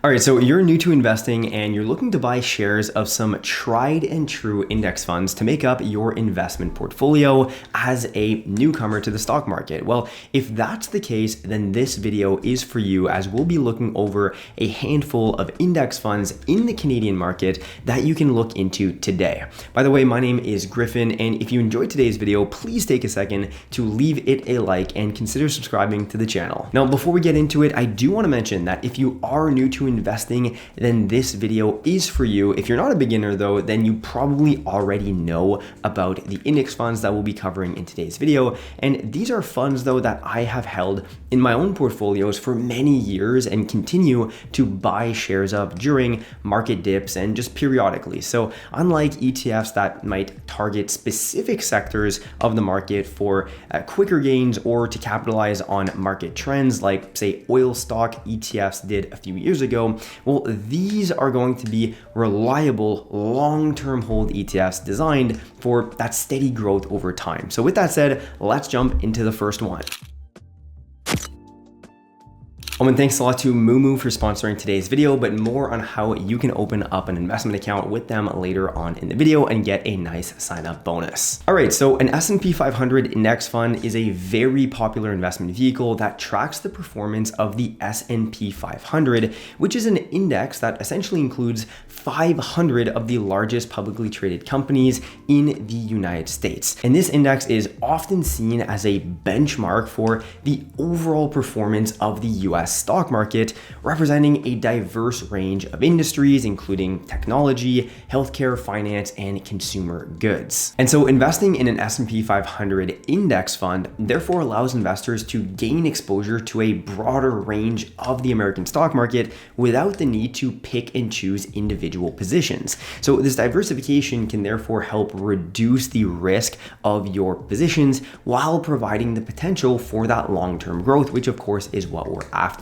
All right, so you're new to investing and you're looking to buy shares of some tried and true index funds to make up your investment portfolio as a newcomer to the stock market. Well, if that's the case, then this video is for you, as we'll be looking over a handful of index funds in the Canadian market that you can look into today. By the way, my name is Griffin, and if you enjoyed today's video, please take a second to leave it a like and consider subscribing to the channel. Now, before we get into it, I do want to mention that if you are new to investing, then this video is for you. If you're not a beginner though, then you probably already know about the index funds that we'll be covering in today's video. And these are funds though that I have held in my own portfolios for many years and continue to buy shares of during market dips and just periodically. So unlike ETFs that might target specific sectors of the market for quicker gains or to capitalize on market trends like say oil stock ETFs did a few years ago, well, these are going to be reliable long-term hold ETFs designed for that steady growth over time. So with that said, let's jump into the first one. And thanks a lot to moomoo for sponsoring today's video, but more on how you can open up an investment account with them later on in the video and get a nice sign up bonus. All right, so an S&P 500 index fund is a very popular investment vehicle that tracks the performance of the S&P 500, which is an index that essentially includes 500 of the largest publicly traded companies in the United States. And this index is often seen as a benchmark for the overall performance of the US stock market, representing a diverse range of industries, including technology, healthcare, finance, and consumer goods. And so investing in an S&P 500 index fund therefore allows investors to gain exposure to a broader range of the American stock market without the need to pick and choose individual positions. So this diversification can therefore help reduce the risk of your positions while providing the potential for that long-term growth, which of course is what we're after.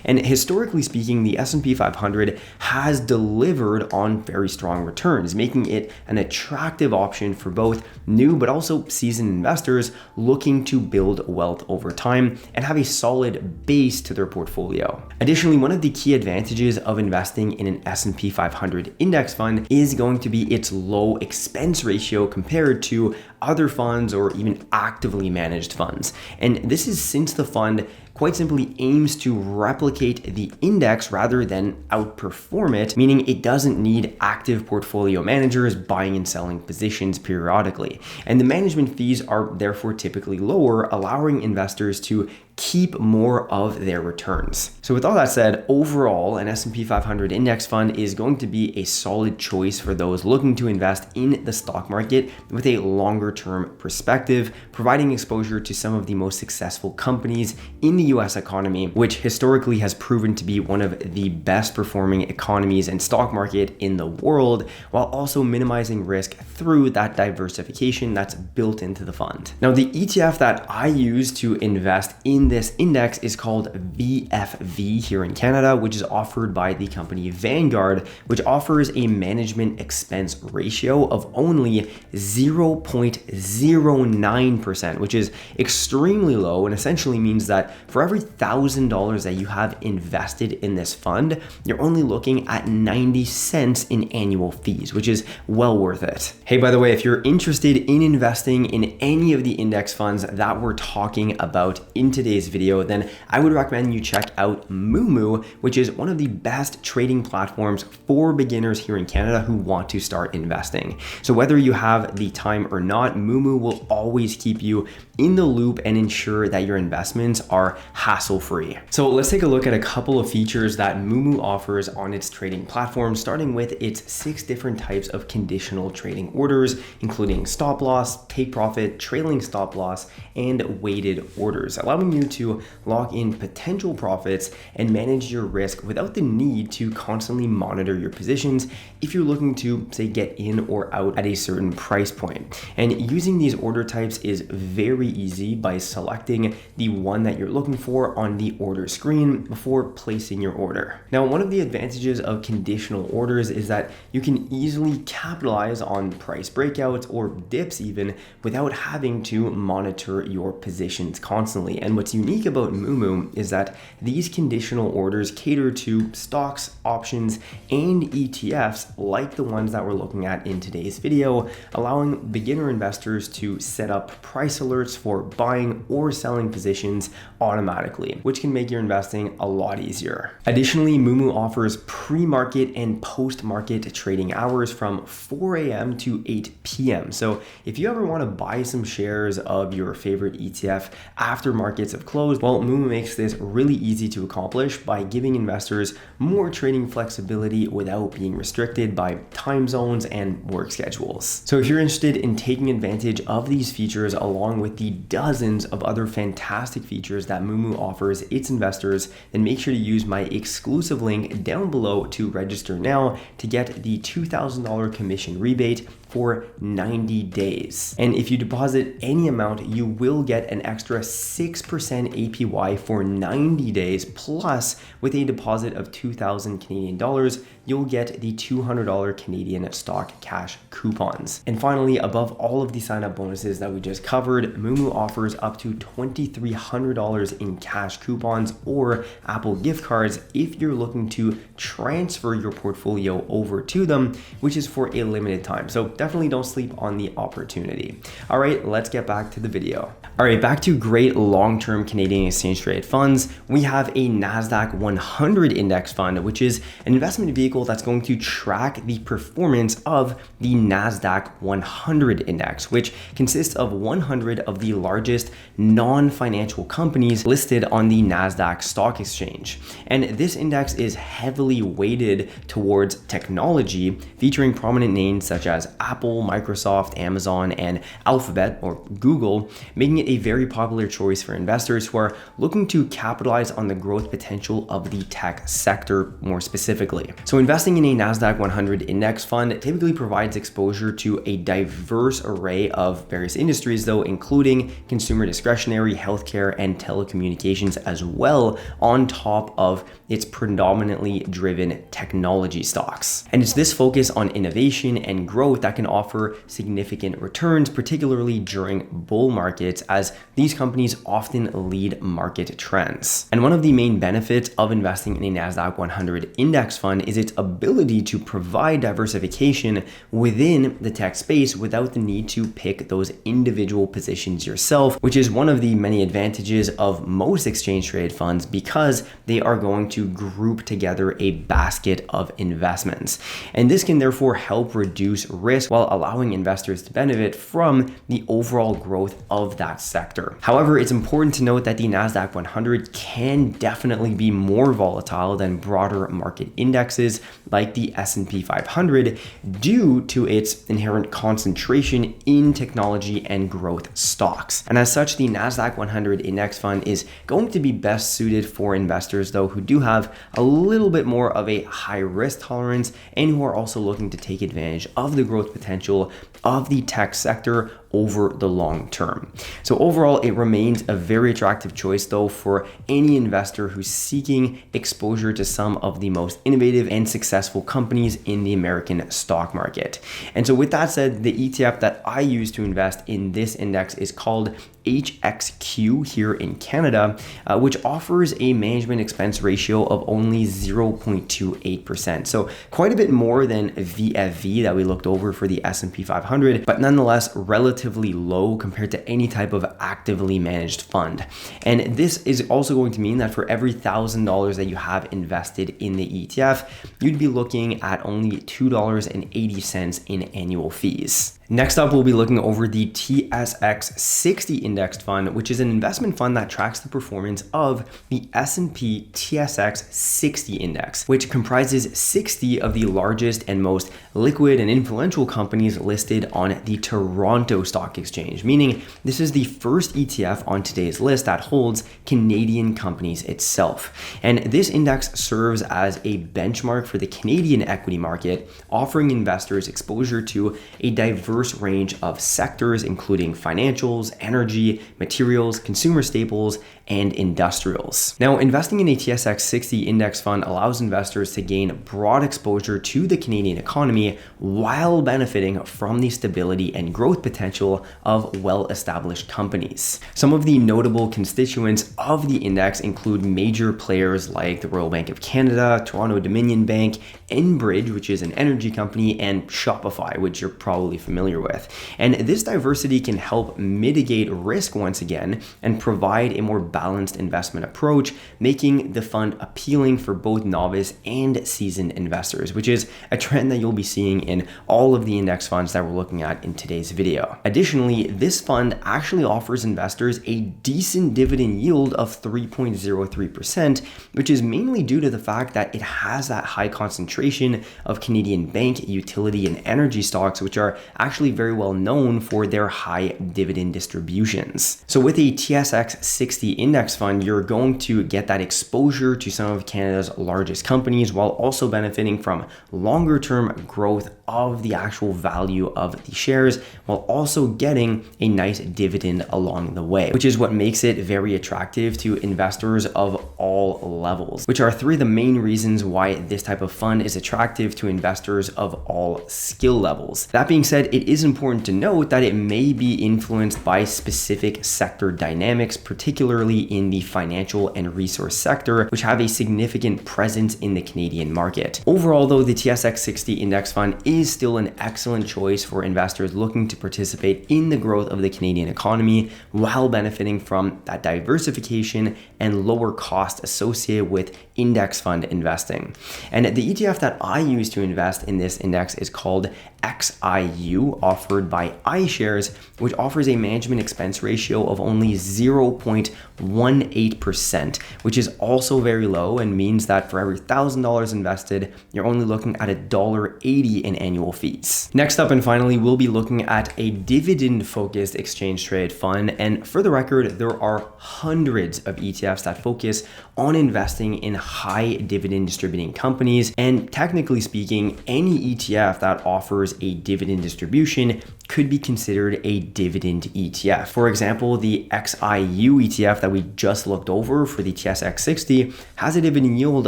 And historically speaking, the S&P 500 has delivered on very strong returns, making it an attractive option for both new but also seasoned investors looking to build wealth over time and have a solid base to their portfolio. Additionally, one of the key advantages of investing in an S&P 500 index fund is going to be its low expense ratio compared to other funds or even actively managed funds. And this is since the fund quite simply aims to replicate the index rather than outperform it, meaning it doesn't need active portfolio managers buying and selling positions periodically. And the management fees are therefore typically lower, allowing investors to keep more of their returns. So with all that said, overall, an S&P 500 index fund is going to be a solid choice for those looking to invest in the stock market with a longer term perspective, providing exposure to some of the most successful companies in the US economy, which historically has proven to be one of the best performing economies and stock market in the world, while also minimizing risk through that diversification that's built into the fund. Now, the ETF that I use to invest in this index is called VFV here in Canada, which is offered by the company Vanguard, which offers a management expense ratio of only 0.09%, which is extremely low and essentially means that for every $1,000 that you have invested in this fund, you're only looking at 90 cents in annual fees, which is well worth it. Hey, by the way, if you're interested in investing in any of the index funds that we're talking about in today's video, then I would recommend you check out moomoo, which is one of the best trading platforms for beginners here in Canada who want to start investing. So whether you have the time or not, moomoo will always keep you in the loop and ensure that your investments are hassle-free. So let's take a look at a couple of features that moomoo offers on its trading platform, starting with its 6 different types of conditional trading orders, including stop loss, take profit, trailing stop loss, and weighted orders, allowing you to lock in potential profits and manage your risk without the need to constantly monitor your positions if you're looking to, say, get in or out at a certain price point. And using these order types is very easy by selecting the one that you're looking for on the order screen before placing your order. Now, one of the advantages of conditional orders is that you can easily capitalize on price breakouts or dips even without having to monitor your positions constantly. And what's what's unique about moomoo is that these conditional orders cater to stocks, options, and ETFs like the ones that we're looking at in today's video, allowing beginner investors to set up price alerts for buying or selling positions automatically, which can make your investing a lot easier. Additionally, moomoo offers pre-market and post-market trading hours from 4 a.m. to 8 p.m. So if you ever want to buy some shares of your favorite ETF after markets have closed, well, moomoo makes this really easy to accomplish by giving investors more trading flexibility without being restricted by time zones and work schedules. So if you're interested in taking advantage of these features along with the dozens of other fantastic features that moomoo offers its investors, then make sure to use my exclusive link down below to register now to get the $2,000 commission rebate for 90 days. And if you deposit any amount, you will get an extra 6% APY for 90 days. Plus, with a deposit of 2,000 Canadian dollars, you'll get the $200 Canadian stock cash coupons. And finally, above all of the sign-up bonuses that we just covered, moomoo offers up to $2,300 in cash coupons or Apple gift cards if you're looking to transfer your portfolio over to them, which is for a limited time. So definitely don't sleep on the opportunity. All right, let's get back to the video. All right, back to great long-term Canadian exchange traded funds. We have a NASDAQ 100 index fund, which is an investment vehicle that's going to track the performance of the NASDAQ 100 index, which consists of 100 of the largest non-financial companies listed on the NASDAQ stock exchange. And this index is heavily weighted towards technology, featuring prominent names such as Apple, Microsoft, Amazon, and Alphabet or Google, making it a very popular choice for investors who are looking to capitalize on the growth potential of the tech sector more specifically. So investing in a NASDAQ 100 index fund typically provides exposure to a diverse array of various industries, though, including consumer discretionary, healthcare, and telecommunications as well, on top of its predominantly driven technology stocks. And it's this focus on innovation and growth that can offer significant returns, particularly during bull markets, as these companies often lead market trends. And one of the main benefits of investing in a NASDAQ 100 index fund is its ability to provide diversification within the tech space without the need to pick those individual positions yourself, which is one of the many advantages of most exchange traded funds because they are going to group together a basket of investments. And this can therefore help reduce risk while allowing investors to benefit from the overall growth of that sector. However, it's important to note that the NASDAQ 100 can definitely be more volatile than broader market indexes like the S&P 500 due to its inherent concentration in technology and growth stocks. And as such, the NASDAQ 100 index fund is going to be best suited for investors, though, who do have a little bit more of a high risk tolerance and who are also looking to take advantage of the growth potential of the tech sector over the long term. So overall, it remains a very attractive choice, though, for any investor who's seeking exposure to some of the most innovative and successful companies in the American stock market. And so with that said, the ETF that I use to invest in this index is called HXQ here in Canada, which offers a management expense ratio of only 0.28%. So quite a bit more than VFV that we looked over for the S&P 500, but nonetheless relatively low compared to any type of actively managed fund. And this is also going to mean that for every $1,000 that you have invested in the ETF, you'd be looking at only $2.80 in annual fees. Next up, we'll be looking over the TSX 60 indexed fund, which is an investment fund that tracks the performance of the S&P TSX 60 index, which comprises 60 of the largest and most liquid and influential companies listed on the Toronto Stock Exchange, meaning this is the first ETF on today's list that holds Canadian companies itself. And this index serves as a benchmark for the Canadian equity market, offering investors exposure to a diverse diverse range of sectors, including financials, energy, materials, consumer staples, and industrials. Now, investing in a TSX 60 index fund allows investors to gain broad exposure to the Canadian economy while benefiting from the stability and growth potential of well-established companies. Some of the notable constituents of the index include major players like the Royal Bank of Canada, Toronto Dominion Bank, Enbridge, which is an energy company, and Shopify, which you're probably familiar with. And this diversity can help mitigate risk once again and provide a more balanced investment approach, making the fund appealing for both novice and seasoned investors, which is a trend that you'll be seeing in all of the index funds that we're looking at in today's video. Additionally, this fund actually offers investors a decent dividend yield of 3.03%, which is mainly due to the fact that it has that high concentration of Canadian bank, utility, and energy stocks, which are actually very well known for their high dividend distributions. So with a TSX 60 index fund, you're going to get that exposure to some of Canada's largest companies while also benefiting from longer term growth of the actual value of the shares, while also getting a nice dividend along the way, which is what makes it very attractive to investors of all levels, which are three of the main reasons why this type of fund is attractive to investors of all skill levels. That being said, it is important to note that it may be influenced by specific sector dynamics, particularly in the financial and resource sector, which have a significant presence in the Canadian market. Overall, though, the TSX 60 index fund is still an excellent choice for investors looking to participate in the growth of the Canadian economy while benefiting from that diversification and lower cost associated with index fund investing. And the ETF that I use to invest in this index is called XIU, offered by iShares, which offers a management expense ratio of only 0.18%, which is also very low and means that for every $1,000 invested, you're only looking at $1.80 in annual fees. Next up and finally, we'll be looking at a dividend-focused exchange-traded fund. And for the record, there are hundreds of ETFs that focus on investing in high dividend distributing companies. And technically speaking, any ETF that offers a dividend distribution could be considered a dividend ETF. For example, the XIU ETF that we just looked over for the TSX 60 has a dividend yield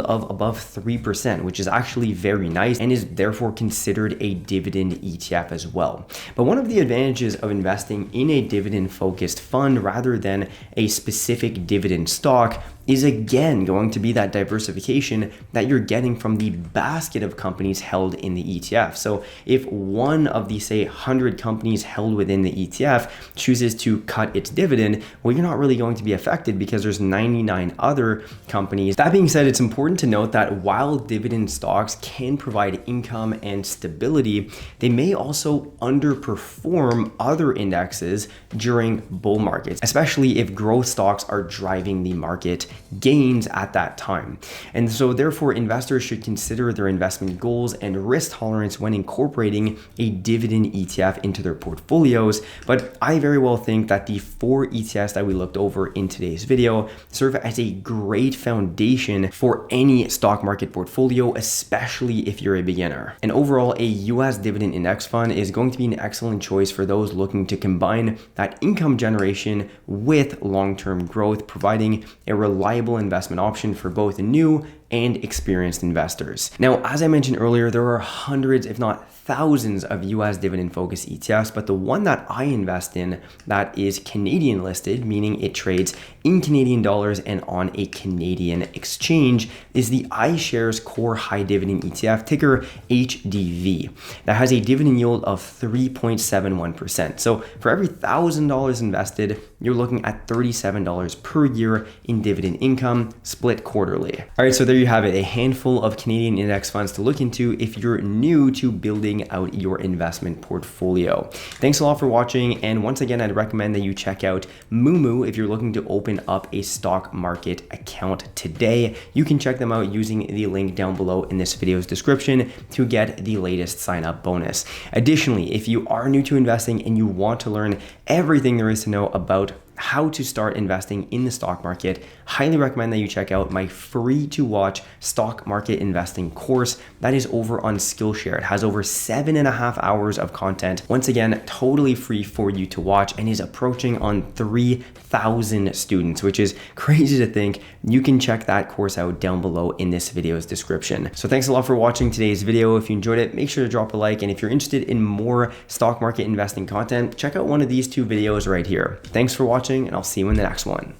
of above 3%, which is actually very nice and is therefore considered a dividend ETF as well. But one of the advantages of investing in a dividend focused fund rather than a specific dividend stock is again going to be that diversification that you're getting from the basket of companies held in the ETF. So if one of the, say, 100 companies held within the ETF chooses to cut its dividend, well, you're not really going to be affected because there's 99 other companies. That being said, it's important to note that while dividend stocks can provide income and stability, they may also underperform other indexes during bull markets, especially if growth stocks are driving the market gains at that time. And so therefore, investors should consider their investment goals and risk tolerance when incorporating a dividend ETF into their portfolios. But I very well think that the 4 ETFs that we looked over in today's video serve as a great foundation for any stock market portfolio, especially if you're a beginner. And overall, a US dividend index fund is going to be an excellent choice for those looking to combine that income generation with long-term growth, providing a reliable investment option for both new and experienced investors. Now, as I mentioned earlier, there are hundreds, if not thousands of US dividend focused ETFs, but the one that I invest in that is Canadian listed, meaning it trades in Canadian dollars and on a Canadian exchange, is the iShares Core High Dividend ETF, ticker HDV, that has a dividend yield of 3.71%. So for every $1,000 invested, you're looking at $37 per year in dividend income split quarterly. All right, so there you have it, a handful of Canadian index funds to look into if you're new to building out your investment portfolio. Thanks a lot for watching. And once again, I'd recommend that you check out moomoo if you're looking to open up a stock market account today. You can check them out using the link down below in this video's description to get the latest sign up bonus. Additionally, if you are new to investing and you want to learn everything there is to know about how to start investing in the stock market, highly recommend that you check out my free to watch stock market investing course that is over on Skillshare. It has over 7.5 hours of content. Once again, totally free for you to watch and is approaching on 3,000 students, which is crazy to think. You can check that course out down below in this video's description. So thanks a lot for watching today's video. If you enjoyed it, make sure to drop a like. And if you're interested in more stock market investing content, check out one of these two videos right here. Thanks for watching, and I'll see you in the next one.